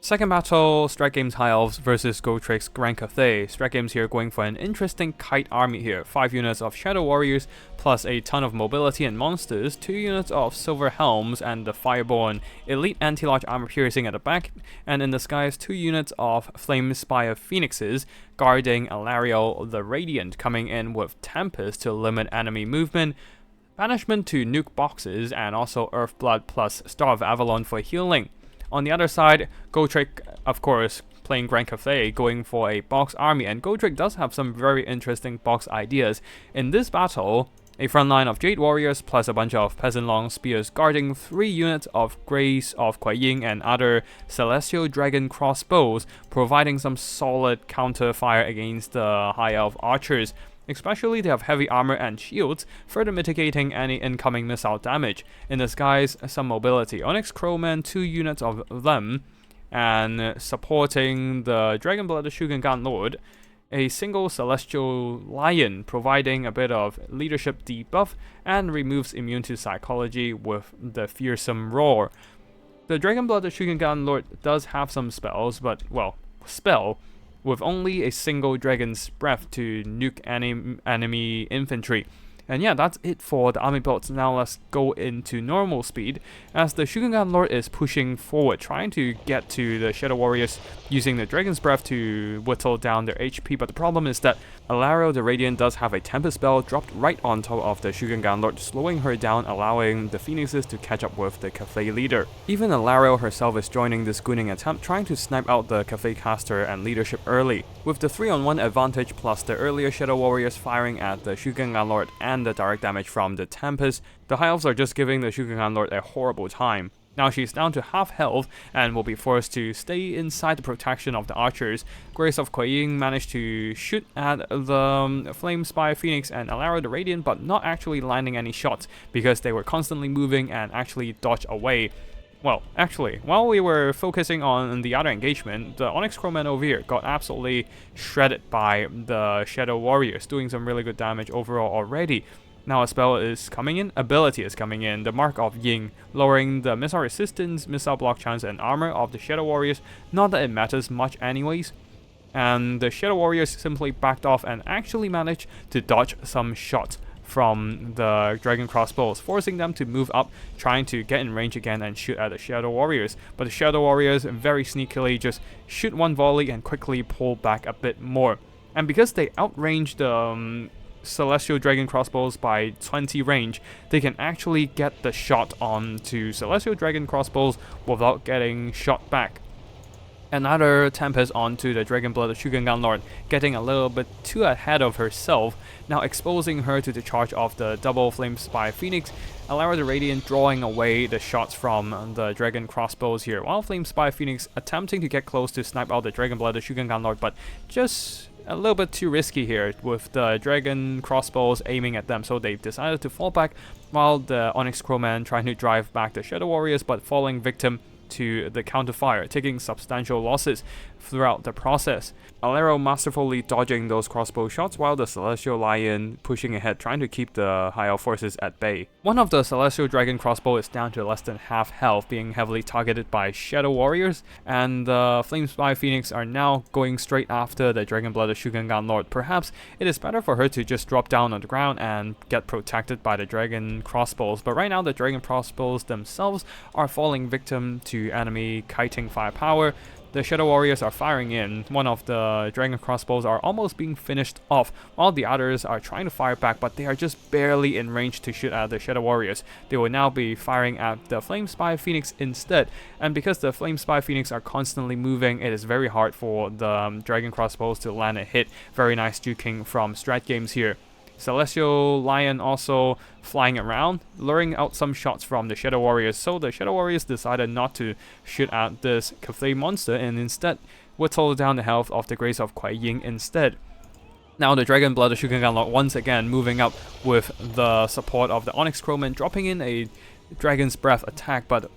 Second battle, Stratgames High Elves versus Gotrek's Grand Cathay. Stratgames here going for an interesting kite army here. 5 units of Shadow Warriors, plus a ton of mobility and monsters, 2 units of Silver Helms and the Fireborn Elite Anti-Large Armor Piercing at the back, and in the skies 2 units of Flame Spire Phoenixes guarding Alariel the Radiant, coming in with Tempest to limit enemy movement, Banishment to nuke boxes, and also Earthblood plus Star of Avalon for healing. On the other side, Gotrek, of course, playing Grand Cathay, going for a box army, and Gotrek does have some very interesting box ideas. In this battle, a front line of Jade Warriors plus a bunch of Peasant Long Spears guarding 3 units of Grace of Kuei Ying and other Celestial Dragon Crossbows, providing some solid counter fire against the High Elf Archers. Especially they have heavy armor and shields, further mitigating any incoming missile damage. In the skies, some mobility. Onyx Crowman, 2 units of them, and supporting the Dragonblooded Shugengan Lord, a single Celestial Lion, providing a bit of leadership debuff and removes immune to psychology with the Fearsome Roar. The Dragonblooded Shugengan Lord does have some spells, but, well, with only a single Dragon's Breath to nuke enemy infantry. And yeah, that's it for the army builds. Now let's go into normal speed, as the Shugengan Lord is pushing forward, trying to get to the Shadow Warriors using the Dragon's Breath to whittle down their HP, but the problem is that Alariel the Radiant does have a Tempest spell dropped right on top of the Shugengan Lord, slowing her down, allowing the Phoenixes to catch up with the Cathay leader. Even Alariel herself is joining this gooning attempt, trying to snipe out the Cathay caster and leadership early. With the 3-on-1 advantage plus the earlier Shadow Warriors firing at the Shugengan Lord and the direct damage from the Tempest, the High Elves are just giving the Shugengan Lord a horrible time. Now she's down to half health and will be forced to stay inside the protection of the archers. Grace of Kuei Ying managed to shoot at the Flame Spire Phoenix and Alariel the Radiant, but not actually landing any shots because they were constantly moving and actually dodge away. Well, actually, while we were focusing on the other engagement, the Onyx Crowman over here got absolutely shredded by the Shadow Warriors, doing some really good damage overall already. Now a spell is coming in, ability is coming in, the Mark of Ying, lowering the missile resistance, missile block chance, and armor of the Shadow Warriors. Not that it matters much anyways. And the Shadow Warriors simply backed off and actually managed to dodge some shots from the Dragon Crossbows, forcing them to move up, trying to get in range again and shoot at the Shadow Warriors. But the Shadow Warriors very sneakily just shoot one volley and quickly pull back a bit more. And because they outrange the Celestial Dragon Crossbows by 20 range, they can actually get the shot onto Celestial Dragon Crossbows without getting shot back. Another Tempest onto the Dragonblooded Shugengan Lord, getting a little bit too ahead of herself, now exposing her to the charge of the double Flame Spire Phoenix. Alariel the Radiant drawing away the shots from the Dragon Crossbows here, while Flame Spire Phoenix attempting to get close to snipe out the Dragonblooded Shugengan Lord, but just a little bit too risky here with the Dragon Crossbows aiming at them, so they decided to fall back, while the Onyx Crowman trying to drive back the Shadow Warriors, but falling victim to the counterfire, taking substantial losses throughout the process. Alariel masterfully dodging those crossbow shots, while the Celestial Lion pushing ahead, trying to keep the High Elf forces at bay. One of the Celestial Dragon Crossbow is down to less than half health, being heavily targeted by Shadow Warriors, and the Flame Spire Phoenix are now going straight after the Dragonblooded Shugengan Lord. Perhaps it is better for her to just drop down on the ground and get protected by the Dragon Crossbows, but right now the Dragon Crossbows themselves are falling victim to enemy kiting firepower. The Shadow Warriors are firing in. One of the Dragon Crossbows are almost being finished off, while the others are trying to fire back, but they are just barely in range to shoot at the Shadow Warriors. They will now be firing at the Flame Spire Phoenix instead, and because the Flame Spire Phoenix are constantly moving, it is very hard for the Dragon Crossbows to land a hit. Very nice juking from Stratgames here. Celestial Lion also flying around, luring out some shots from the Shadow Warriors, so the Shadow Warriors decided not to shoot at this Cathay monster and instead whittle down the health of the Grace of Kuei Ying instead. Now the Dragonblooded Shugengan Lord once again moving up with the support of the Onyx Crowman, dropping in a Dragon's Breath attack, but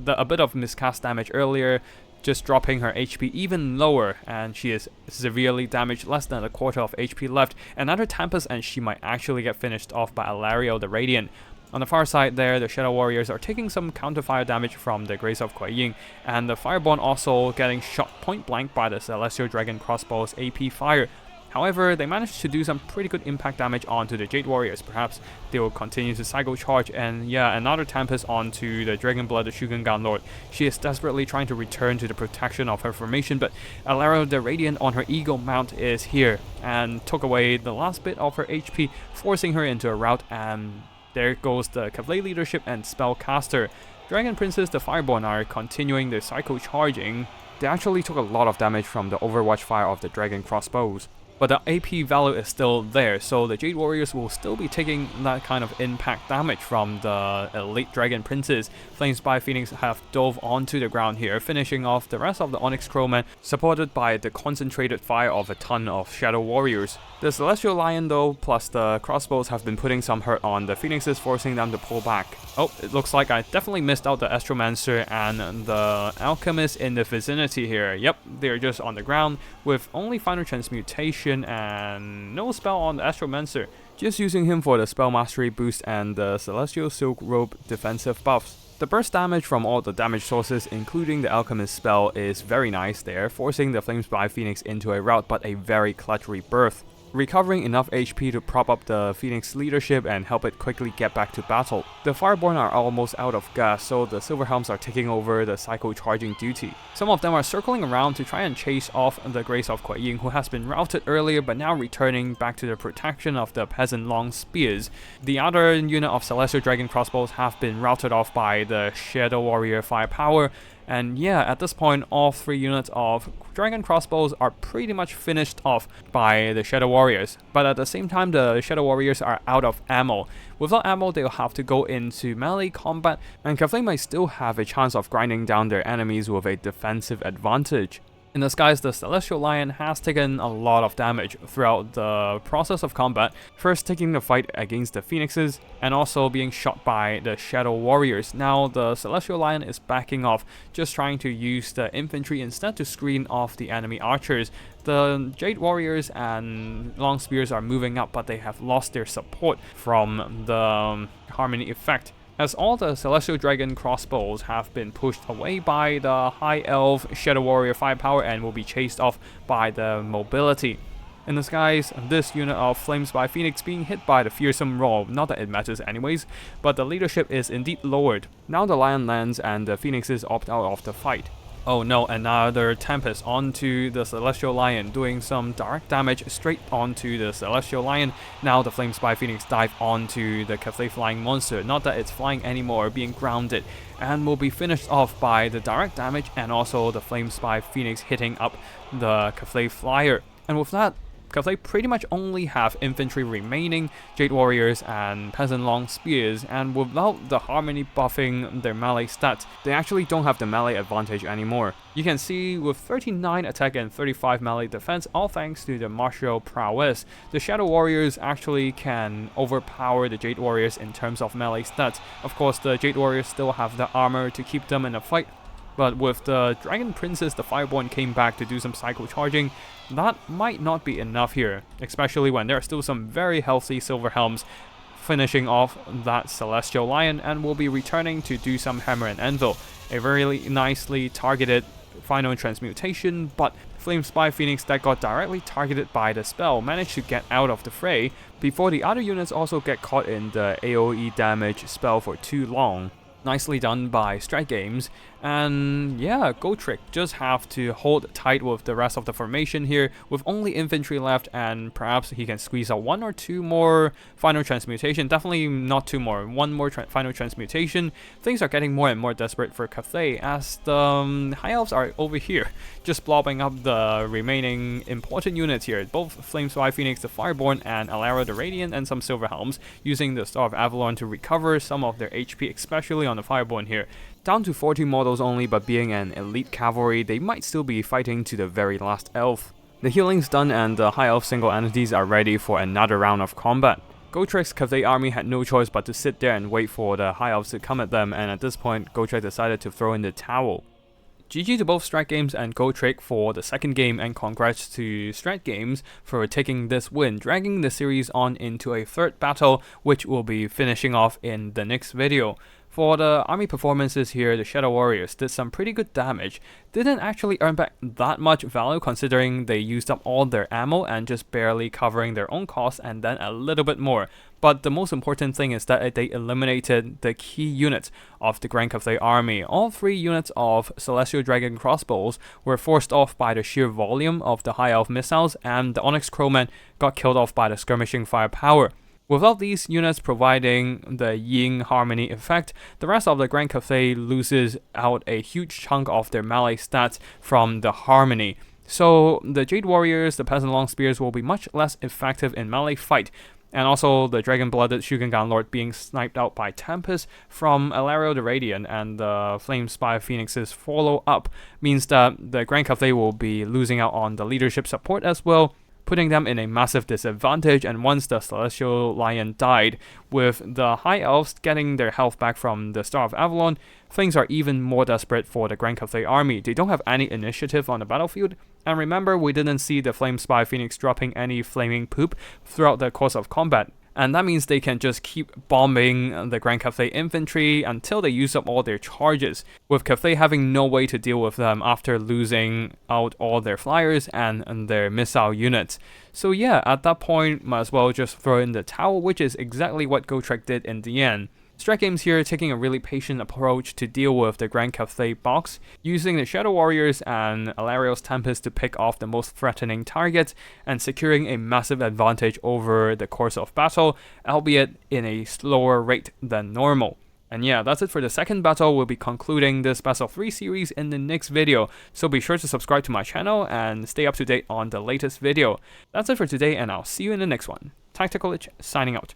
a bit of miscast damage earlier, just dropping her HP even lower, and she is severely damaged, less than a quarter of HP left. Another Tempest and she might actually get finished off by Alariel the Radiant. On the far side there, the Shadow Warriors are taking some counterfire damage from the Grace of Kuei Yin, and the Fireborn also getting shot point blank by the Celestial Dragon Crossbow's AP fire. However, they managed to do some pretty good impact damage onto the Jade Warriors. Perhaps they will continue to cycle charge, and yeah, another Tempest onto the Dragon-blooded Shugengan Lord. She is desperately trying to return to the protection of her formation, but Alara the Radiant on her Eagle mount is here and took away the last bit of her HP, forcing her into a rout, and there goes the Kavlay leadership and Spellcaster. Dragon Princess the Fireborn are continuing their cycle charging. They actually took a lot of damage from the Overwatch fire of the Dragon Crossbows, but the AP value is still there, so the Jade Warriors will still be taking that kind of impact damage from the elite Dragon Princes. Flames by Phoenix have dove onto the ground here, finishing off the rest of the Onyx Crowman, supported by the concentrated fire of a ton of Shadow Warriors. The Celestial Lion though, plus the crossbows have been putting some hurt on the Phoenixes, forcing them to pull back. Oh, it looks like I definitely missed out the Astromancer and the Alchemist in the vicinity here. Yep, they're just on the ground with only Final Transmutation and no spell on the Astromancer. Just using him for the Spell Mastery boost and the Celestial Silk Robe defensive buffs. The burst damage from all the damage sources, including the Alchemist spell, is very nice there, forcing the Flames by Phoenix into a rout, but a very clutch rebirth, recovering enough HP to prop up the Phoenix leadership and help it quickly get back to battle. The Fireborn are almost out of gas, so the Silverhelms are taking over the cycle charging duty. Some of them are circling around to try and chase off the Grace of Kuei Yin, who has been routed earlier but now returning back to the protection of the Peasant Long Spears. The other unit of Celestial Dragon Crossbows have been routed off by the Shadow Warrior firepower. And yeah, at this point, all 3 units of Dragon Crossbows are pretty much finished off by the Shadow Warriors. But at the same time, the Shadow Warriors are out of ammo. Without ammo, they'll have to go into melee combat, and Kavlay might still have a chance of grinding down their enemies with a defensive advantage. In the skies, the Celestial Lion has taken a lot of damage throughout the process of combat, first taking the fight against the Phoenixes, and also being shot by the Shadow Warriors. Now the Celestial Lion is backing off, just trying to use the infantry instead to screen off the enemy archers. The Jade Warriors and Long Spears are moving up, but they have lost their support from the Harmony effect, as all the Celestial Dragon Crossbows have been pushed away by the High Elf Shadow Warrior firepower and will be chased off by the Mobility. In the skies, this unit of Flames by Phoenix being hit by the Fearsome Roar, not that it matters anyways, but the leadership is indeed lowered. Now the Lion lands and the Phoenixes opt out of the fight. Oh no, another Tempest onto the Celestial Lion, doing some direct damage straight onto the Celestial Lion. Now the Flames by Phoenix dive onto the Kavlay flying monster, not that it's flying anymore, being grounded, and will be finished off by the direct damage and also the Flames by Phoenix hitting up the Kavlay flyer. And with that, Kavlay pretty much only have infantry remaining, Jade Warriors and Peasant Long Spears, and without the Harmony buffing their melee stats, they actually don't have the melee advantage anymore. You can see with 39 attack and 35 melee defense, all thanks to the martial prowess, the Shadow Warriors actually can overpower the Jade Warriors in terms of melee stats. Of course, the Jade Warriors still have the armor to keep them in a fight, but with the Dragon Princess, the Fireborn came back to do some cycle charging. That might not be enough here, especially when there are still some very healthy Silverhelms finishing off that Celestial Lion, and will be returning to do some Hammer and Anvil. A very nicely targeted Final Transmutation, but Flames by Phoenix that got directly targeted by the spell managed to get out of the fray before the other units also get caught in the AoE damage spell for too long. Nicely done by Stratgames, and yeah, Gotrek just have to hold tight with the rest of the formation here with only infantry left, and perhaps he can squeeze out 1 or 2 more Final Transmutation, definitely not 2 more, 1 more Final Transmutation. Things are getting more and more desperate for Kavlay as the High Elves are over here, just blobbing up the remaining important units here, both Flames by Phoenix, the Fireborn, and Alara the Radiant, and some Silverhelms, using the Star of Avalon to recover some of their HP, especially on the Fireborn here. Down to 40 models only, but being an elite cavalry, they might still be fighting to the very last elf. The healing's done and the High Elf single entities are ready for another round of combat. Gotrek's Kavlay army had no choice but to sit there and wait for the High Elves to come at them, and at this point, Gotrek decided to throw in the towel. GG to both Stratgames and Gotrek for the second game, and congrats to Stratgames for taking this win, dragging the series on into a third battle, which we'll be finishing off in the next video. For the army performances here, the Shadow Warriors did some pretty good damage. Didn't actually earn back that much value considering they used up all their ammo and just barely covering their own costs and then a little bit more. But the most important thing is that they eliminated the key units of the Grand Cathay army. All 3 units of Celestial Dragon crossbows were forced off by the sheer volume of the High Elf missiles, and the Onyx Crowman got killed off by the skirmishing firepower. Without these units providing the yin harmony effect, the rest of the Grand Cathay loses out a huge chunk of their melee stats from the harmony. So the Jade Warriors, the Peasant Long Spears will be much less effective in melee fight. And also the Dragon-Blooded Shugengan Lord being sniped out by Tempest from Alario the Radiant and the Flame Spy Phoenix's follow-up means that the Grand Cathay will be losing out on the leadership support as well, putting them in a massive disadvantage. And once the Celestial Lion died, with the High Elves getting their health back from the Star of Avalon, things are even more desperate for the Grand Cathay army. They don't have any initiative on the battlefield, and remember, we didn't see the Flame Spy Phoenix dropping any flaming poop throughout the course of combat. And that means they can just keep bombing the Grand Cathay infantry until they use up all their charges, with Cathay having no way to deal with them after losing out all their flyers and their missile units. So yeah, at that point, might as well just throw in the towel, which is exactly what Gotrek did in the end. Stratgames here taking a really patient approach to deal with the Grand Cathay box, using the Shadow Warriors and Alario's Tempest to pick off the most threatening targets and securing a massive advantage over the course of battle, albeit in a slower rate than normal. And yeah, that's it for the second battle. We'll be concluding this best of 3 series in the next video, so be sure to subscribe to my channel and stay up to date on the latest video. That's it for today, and I'll see you in the next one. Tactical Lich signing out.